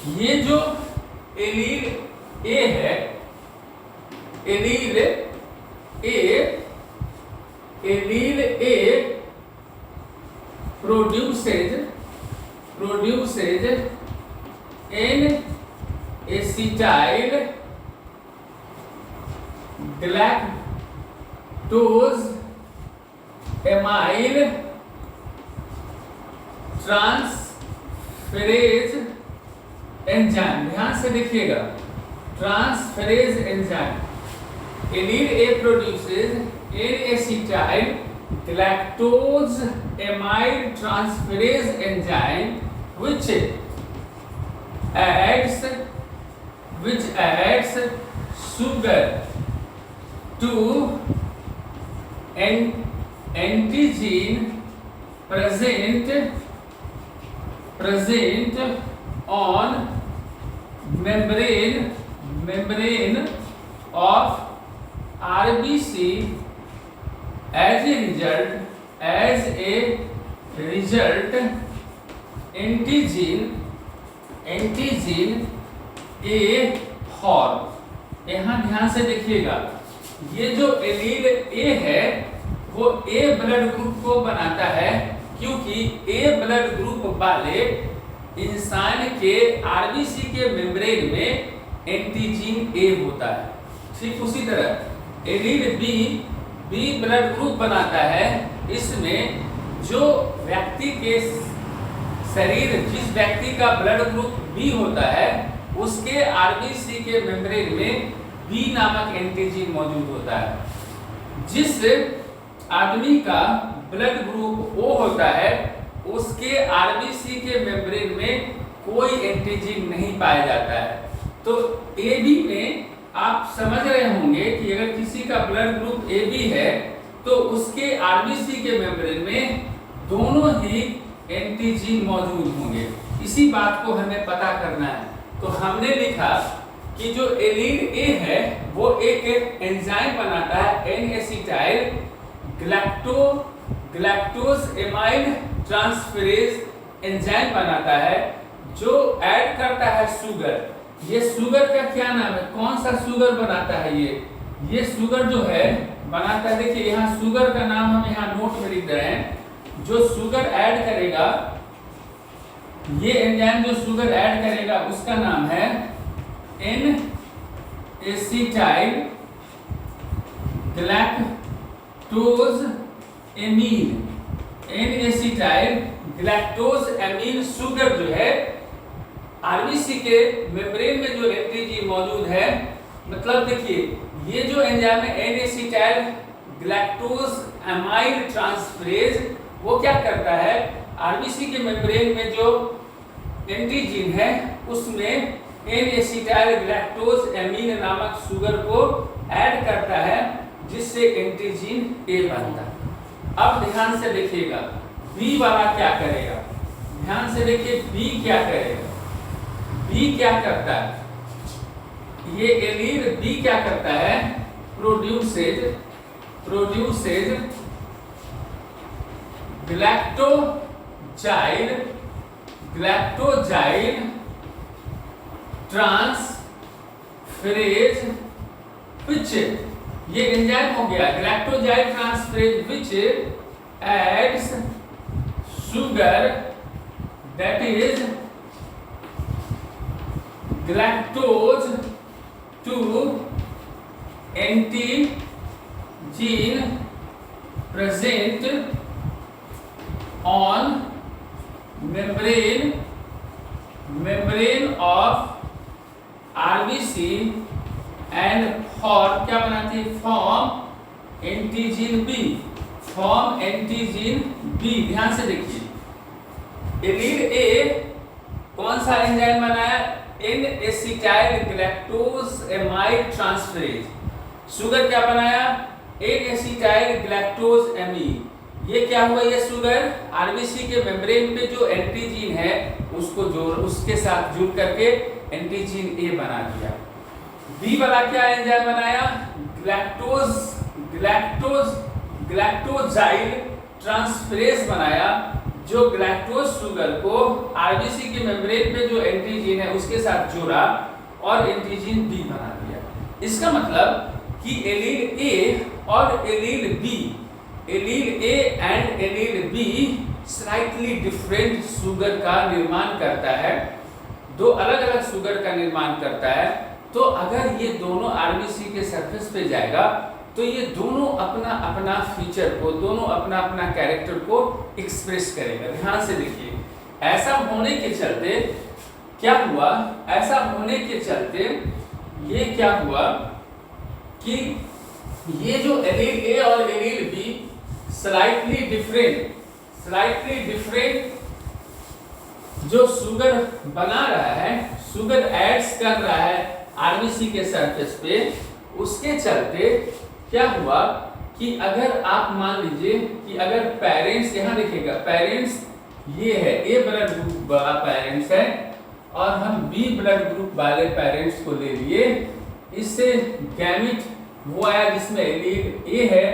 ये जो allele A है, allele A produces an acetyl galactose amyl transferase enzyme. ध्यान से देखिएगा, transferase enzyme. Allele A produces an acetyl galactose amyl transferase enzyme which adds sugar to antigen present on membrane of RBC as a result एंटीजीन A form. यहां ध्यान से देखिएगा, ये जो allele A है वो ए ब्लड ग्रुप को बनाता है, क्योंकि ए ब्लड ग्रुप वाले इंसान के आरबीसी के मेम्ब्रेन में एंटीजीन ए होता है। ठीक उसी तरह एलील बी ब्लड ग्रुप बनाता है। इसमें जो व्यक्ति के शरीर, जिस व्यक्ति का ब्लड ग्रुप बी होता है, उसके आरबीसी के मेम्ब्रेन में बी नामक एंटीजीन मौजूद होता है। जिस आदमी का ब्लड ग्रुप ओ होता है, उसके आरबीसी के मेम्ब्रेन में कोई एंटीजीन नहीं पाया जाता है। तो ए बी में आप समझ रहे होंगे कि अगर किसी का ब्लड ग्रुप ए बी है तो उसके आरबीसी के मेम्ब्रेन में दोनों ही एंटीजीन मौजूद होंगे। इसी बात को हमें पता करना है। तो हमने लिखा कि जो एलील ए है वो एक एंजाइम बनाता है, N acetyl galactose amyl transferase enzyme बनाता है, जो ऐड करता है शुगर। ये शुगर का क्या नाम है? कौन सा शुगर बनाता है? ये शुगर जो है बनाता है, देखिए यहाँ शुगर का नाम हम यहाँ नोट में लिख रहे हैं। जो शुगर ऐड करेगा, ये एंजाइम जो शुगर ऐड करेगा उसका नाम है N acetyl galactose amine. N acetyl galactose amine sugar जो है आरबीसी के मेम्ब्रेन में जो एंटीजीन मौजूद है, मतलब देखिए ये जो एंजाइम है N acetyl galactose amyl transferase, वो क्या करता है, आरबीसी के मेम्ब्रेन में जो एंटीजीन है उसमें एन एसिटाइल गैलेक्टोज एमीन नामक शुगर को ऐड करता है, जिससे एंटीजीन ए बनता है। अब ध्यान से देखिएगा बी वाला क्या करेगा। ध्यान से देखिए बी क्या करेगा। बी क्या करता है, ये एलील बी क्या करता है, प्रोड्यूसेज ग्लैक्टोजाइल ट्रांसफेरेज विच, ये एंजाइम हो गया galactosyl transferase which adds sugar that is galactose to antigen present on membrane of RBC and form क्या बनाती है, form antigen B। ध्यान से देखिए एलील ए कौन सा एंजाइम बनाया, N acetyl galactose amyl transferase. Sugar क्या बनाया, एन एसिटाइल गैलेक्टोज एमीन। ये क्या हुआ, ये शुगर आरबीसी के मेम्ब्रेन पे जो एंटीजीन है उसके साथ जुड़ करके एंटीजीन ए बना दिया। बी वाला क्या एंजाइम बनाया, ग्लैक्टोजाइल ट्रांसफेरेज बनाया, जो गैलेक्टोज शुगर को आरबीसी के मेम्ब्रेन पे जो एंटीजन है उसके साथ जोड़ा और एंटीजन बी बना दिया। इसका मतलब कि एलील ए और allele B, allele A and allele B slightly different sugar का निर्माण करता है, दो अलग अलग शुगर का निर्माण करता है। तो अगर ये दोनों आरबीसी के सरफेस पे जाएगा तो ये दोनों अपना अपना फीचर को, दोनों अपना अपना कैरेक्टर को एक्सप्रेस करेगा। ध्यान से देखिए, ऐसा होने के चलते क्या हुआ, ऐसा होने के चलते ये क्या हुआ कि ये जो एलील ए और एलील बी स्लाइटली डिफरेंट जो शुगर बना रहा है, शुगर एड्स कर रहा है आरबीसी के सरफेस पे, उसके चलते क्या हुआ कि अगर आप मान लीजिए कि अगर पेरेंट्स, यहाँ देखिएगा पेरेंट्स ये है, ए ब्लड ग्रुप वाला पेरेंट्स है और हम बी ब्लड ग्रुप वाले पेरेंट्स को ले लिए, इससे गैमिट वो आया जिसमें एलील ए है,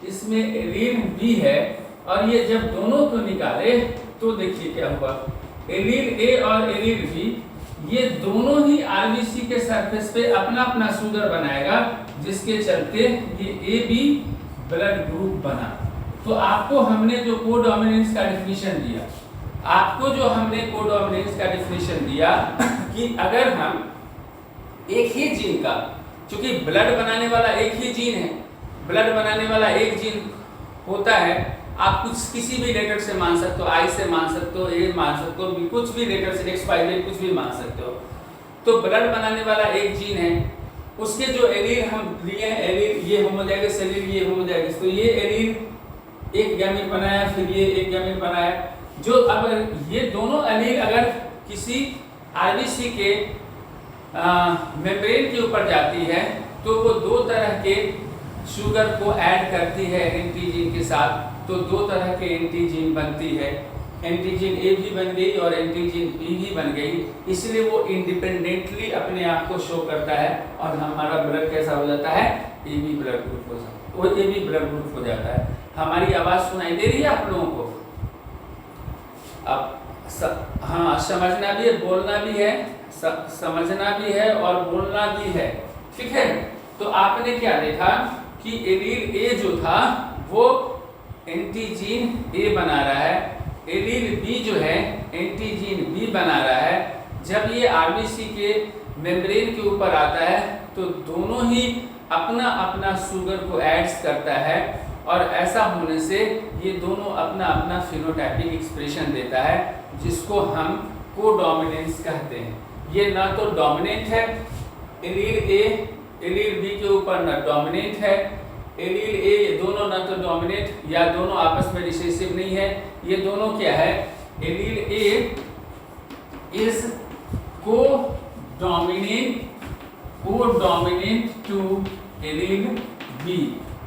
इसमें एलील बी है, और ये जब दोनों को निकाले तो देखिए क्या हुआ, एलील ए और एलील बी ये दोनों ही आरबीसी के सरफेस पे अपना अपना शुगर बनाएगा, जिसके चलते ये ए बी ब्लड ग्रुप बना। तो आपको हमने जो कोडोमिनेंस का डेफिनेशन दिया, आपको जो हमने कोडोमिनेंस का डेफिनेशन दिया कि अगर हम एक ही जीन का, क्योंकि ब्लड बनाने वाला एक ही जीन है, ब्लड बनाने वाला एक जीन होता है, आप कुछ किसी भी लेटर से मान सकते हो, आई से मान सकते हो, ए मान सकते हो, कुछ भी लेटर से, एक्स वाई जेड कुछ भी मान सकते हो। तो ब्लड बनाने वाला एक जीन है, उसके जो एलील हम लिए हैं, एलील ये होमोजाइगस एलील, ये होमोजाइगस, तो ये एलील एक गैमेट बनाया, फिर ये एक गैमेट बनाया, जो अब ये दोनों एलील अगर किसी आरबीसी के मेम्ब्रेन के ऊपर जाती है तो वो दो तरह के शुगर को ऐड करती है एंटीजन के साथ, तो दो तरह के एंटीजन बनती है, एंटीजन ए भी बन गई और एंटीजन बी भी बन गई, इसलिए वो इंडिपेंडेंटली अपने आप को शो करता है और हमारा ब्लड कैसा हो जाता है, ए बी ब्लड ग्रुप हो जाता है, वो ए बी ब्लड ग्रुप हो जाता है। हमारी आवाज सुनाई दे रही है आप लोगों को? अब हाँ, समझना भी है, बोलना भी है, समझना भी है और बोलना भी है, ठीक है। तो आपने क्या देखा कि एलील ए जो था वो एंटीजीन ए बना रहा है, एलील बी जो है एंटीजीन बी बना रहा है। जब ये आरबीसी के मेम्ब्रेन के ऊपर आता है तो दोनों ही अपना अपना शुगर को ऐड्स करता है, और ऐसा होने से ये दोनों अपना अपना फिनोटाइपिक एक्सप्रेशन देता है, जिसको हम कोडोमिनेंस कहते हैं। ये ना तो डोमिनेंट है, एलील ए एलील बी के ऊपर ना डोमिनेंट है, एलील ए, ये दोनों ना तो डोमिनेंट या दोनों आपस में रिसेसिव नहीं है, ये दोनों क्या है, allele A is codominant to allele B.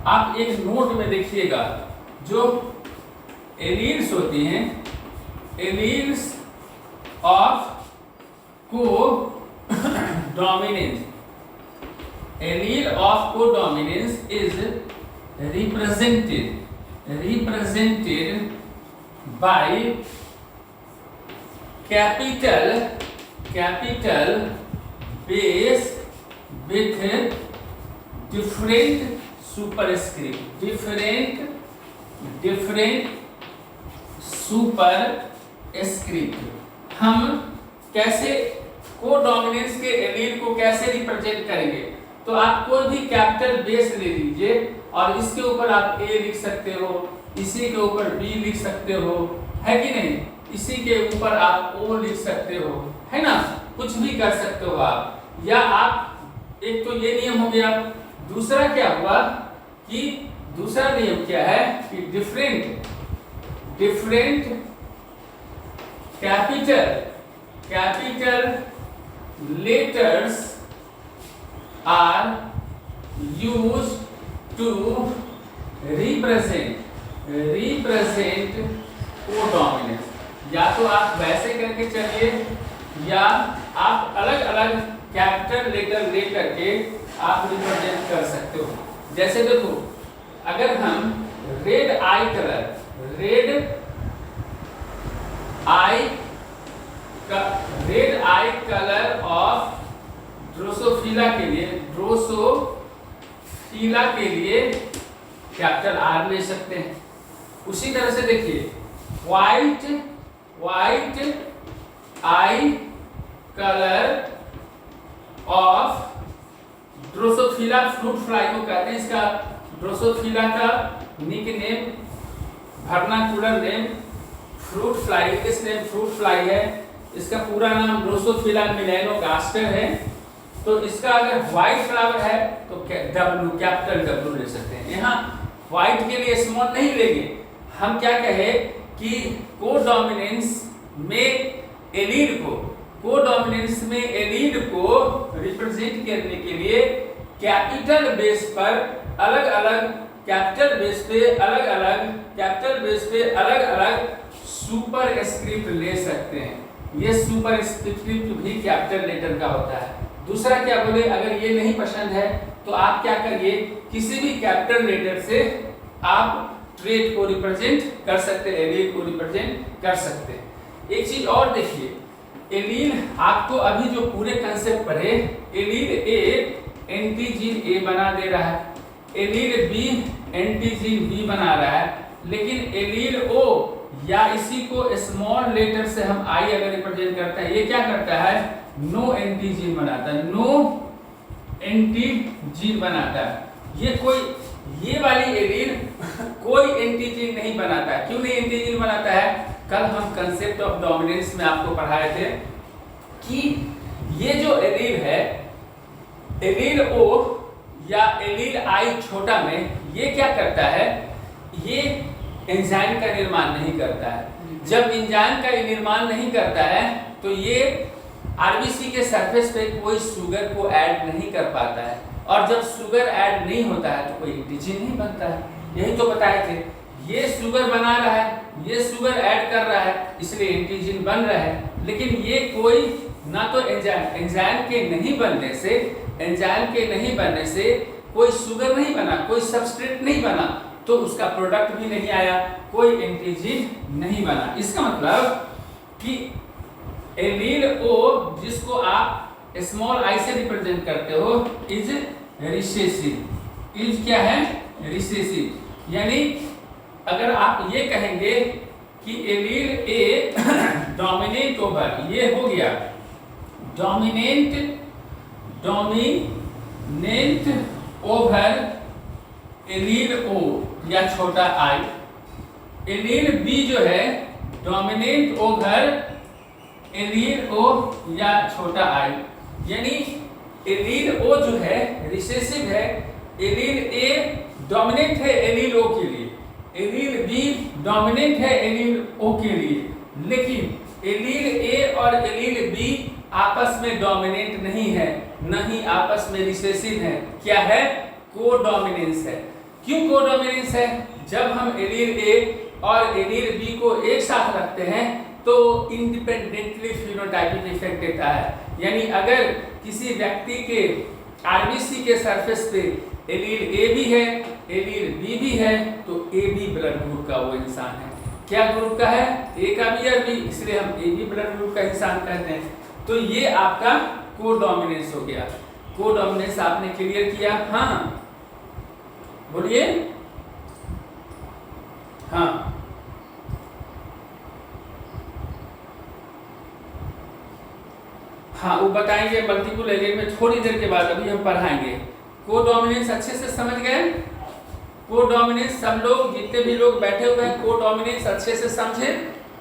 आप एक नोट में देखिएगा, जो एलील्स होती हैं, alleles of codominance, allele of codominance is represented by capital base with different superscript, different superscript। हम कैसे कोडोमिनेंस के एलील को कैसे रिप्रेजेंट करेंगे? तो आप कोई भी कैपिटल बेस ले लीजिए और इसके ऊपर आप ए लिख सकते हो, इसी के ऊपर बी लिख सकते हो, है कि नहीं? इसी के ऊपर आप ओ लिख सकते हो, है ना? कुछ भी कर सकते हो आप, या आप, एक तो ये नियम हो गया। दूसरा क्या हुआ कि दूसरा नियम क्या है कि different capital letters are used to represent codominance. या तो आप वैसे करके चलिए, या आप अलग अलग कैपिटल लेटर ले करके आप रिप्रेजेंट कर सकते हो। जैसे देखो, अगर हम red I read I colour of Drosophila के लिए कैपिटल आर ले सकते हैं। उसी तरह से देखिए white eye colour of Drosophila fruit fly को कहते हैं। इसका ड्रोसोफिला का nickname vernacular name fruit fly, इस नेम फ्रूट फ्लाई है। इसका पूरा नाम ड्रोसोफिला मेलानोगास्टर है। तो इसका अगर व्हाइट फ्लावर है तो कैपिटल डब्ल्यू ले सकते हैं। यहाँ व्हाइट के लिए स्मॉल नहीं लेंगे, हम क्या कहे कि कोडोमिनेंस में एलीड को रिप्रेजेंट करने के लिए कैपिटल बेस पे अलग अलग सुपर स्क्रिप्ट ले सकते हैं। ये सुपर स्क्रिप्ट भी कैपिटल लेटर का होता है। दूसरा क्या बोले, अगर ये नहीं पसंद है तो आप क्या करिए, किसी भी कैपिटल लेटर से आप ट्रेट को रिप्रेजेंट कर सकते हैं, एलील को रिप्रेजेंट कर सकते हैं। एक चीज और देखिए, एलील आपको अभी जो पूरे कंसेप्ट पढ़े, एलील ए एंटीजीन ए बना दे रहा है, एलील बी एंटीजीन बी बना रहा है, लेकिन एलील ओ या इसी को स्मॉल लेटर से हम आई अगर रिप्रेजेंट करते हैं, ये क्या करता है, नो एंटीजीन बनाता है, नो एंटीजीन बनाता है। ये वाली एलील कोई एंटीजीन नहीं बनाता है। क्यों नहीं एंटीजीन बनाता है? कल हम कंसेप्ट ऑफ डोमिनेंस में आपको पढ़ाए थे कि ये जो एलील है, एलील ओ या एलील आई छोटा में, ये क्या करता है, ये एंजाइम का निर्माण नहीं करता है। जब एंजाइम का निर्माण नहीं करता है तो ये आरबीसी के सरफेस पे कोई शुगर को ऐड नहीं कर पाता है, और जब शुगर ऐड नहीं होता है तो कोई एंटीजन नहीं बनता है। यही तो बताए थे, ये शुगर बना रहा है, ये शुगर ऐड कर रहा है, इसलिए एंटीजन बन रहा है। लेकिन ये कोई ना तो एंजाइम के नहीं बनने से कोई शुगर नहीं बना, कोई सबस्ट्रेट नहीं बना, तो उसका प्रोडक्ट भी नहीं आया, कोई एंटीजन नहीं बना। इसका मतलब कि एलील ओ जिसको आप स्मॉल आई से रिप्रेजेंट करते हो इज रिसेसिव। इज क्या है? रिसेसिव। यानी अगर आप ये कहेंगे कि एलील ए डोमिनेंट ओवर, ये हो गया डोमिनेंट ओवर एलील ओ या छोटा आई। एलील बी जो है डोमिनेंट ओवर एलील ओ या छोटा आई। यानी एलील ओ जो है रिसेसिव है, एलील ए डोमिनेंट है एलील ओ के लिए, एलील बी डोमिनेंट है एलील ओ के लिए, लेकिन एलील ए और एलील बी आपस में डोमिनेंट नहीं है, न ही आपस में रिसेसिव है। क्या है? कोडोमिनेंस है। क्यों कोडोमिनेंस है? जब हम एलील ए और एलील बी को एक साथ रखते हैं तो इंडिपेंडेंटली फिनोटाइपिक इफेक्ट देता है। यानी अगर किसी व्यक्ति के आरबीसी के सरफेस पे एलील ए भी है, एलील बी भी है, तो ए बी ब्लड ग्रुप का वो इंसान है। क्या ग्रुप का है? ए का भी और बी, इसलिए हम ए बी ब्लड ग्रुप का इंसान कहते हैं। तो ये आपका कोडोमिनेंस हो गया। कोडोमिनेंस आपने क्लियर किया? हाँ बोलिए। हाँ हाँ वो बताएंगे मल्टीपल एलिमेंट में थोड़ी देर के बाद, अभी हम पढ़ाएंगे। कोडोमिनेंस अच्छे से समझ गए? कोडोमिनेंस सब लोग जितने भी लोग बैठे हुए हैं कोडोमिनेंस अच्छे से समझे?